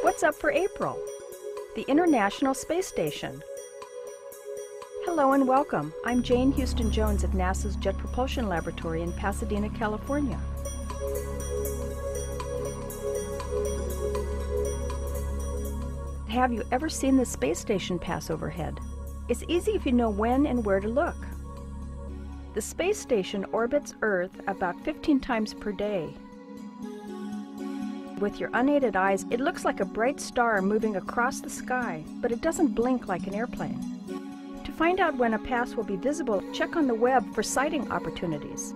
What's up for April? The International Space Station. Hello and welcome. I'm Jane Houston Jones of NASA's Jet Propulsion Laboratory in Pasadena, California. Have you ever seen the space station pass overhead? It's easy if you know when and where to look. The space station orbits Earth about 15 times per day. With your unaided eyes, it looks like a bright star moving across the sky, but it doesn't blink like an airplane. To find out when a pass will be visible, check on the web for sighting opportunities.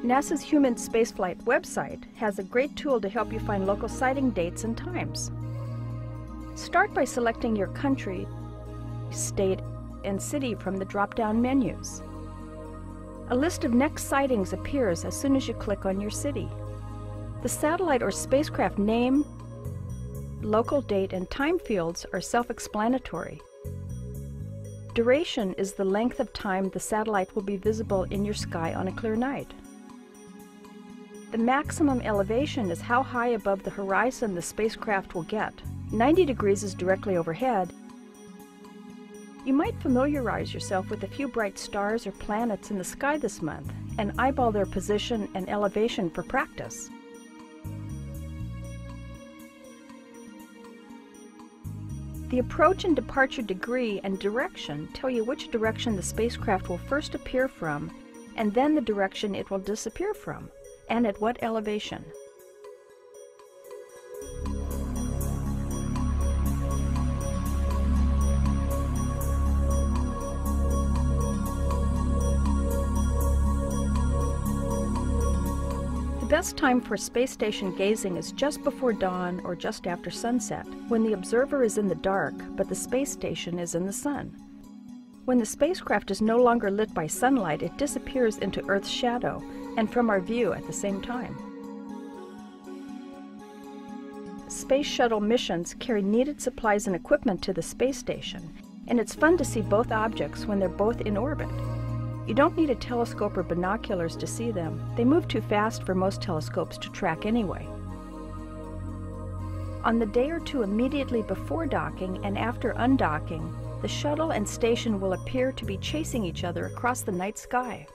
NASA's Human Spaceflight website has a great tool to help you find local sighting dates and times. Start by selecting your country, state, and city from the drop-down menus. A list of next sightings appears as soon as you click on your city. The satellite or spacecraft name, local date, and time fields are self-explanatory. Duration is the length of time the satellite will be visible in your sky on a clear night. The maximum elevation is how high above the horizon the spacecraft will get. 90 degrees is directly overhead. You might familiarize yourself with a few bright stars or planets in the sky this month and eyeball their position and elevation for practice. The approach and departure degree and direction tell you which direction the spacecraft will first appear from, and then the direction it will disappear from, and at what elevation. The best time for space station gazing is just before dawn or just after sunset, when the observer is in the dark, but the space station is in the sun. When the spacecraft is no longer lit by sunlight, it disappears into Earth's shadow and from our view at the same time. Space shuttle missions carry needed supplies and equipment to the space station, and it's fun to see both objects when they're both in orbit. You don't need a telescope or binoculars to see them. They move too fast for most telescopes to track anyway. On the day or two immediately before docking and after undocking, the shuttle and station will appear to be chasing each other across the night sky.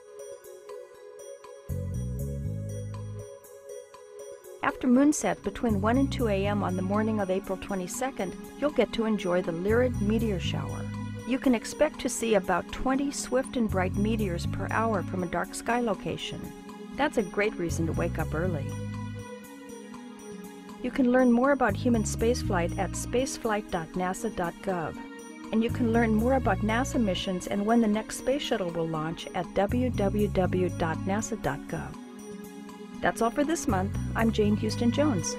After moonset between 1 and 2 a.m. on the morning of April 22nd, you'll get to enjoy the Lyrid meteor shower. You can expect to see about 20 swift and bright meteors per hour from a dark sky location. That's a great reason to wake up early. You can learn more about human spaceflight at spaceflight.nasa.gov. And you can learn more about NASA missions and when the next space shuttle will launch at www.nasa.gov. That's all for this month. I'm Jane Houston Jones.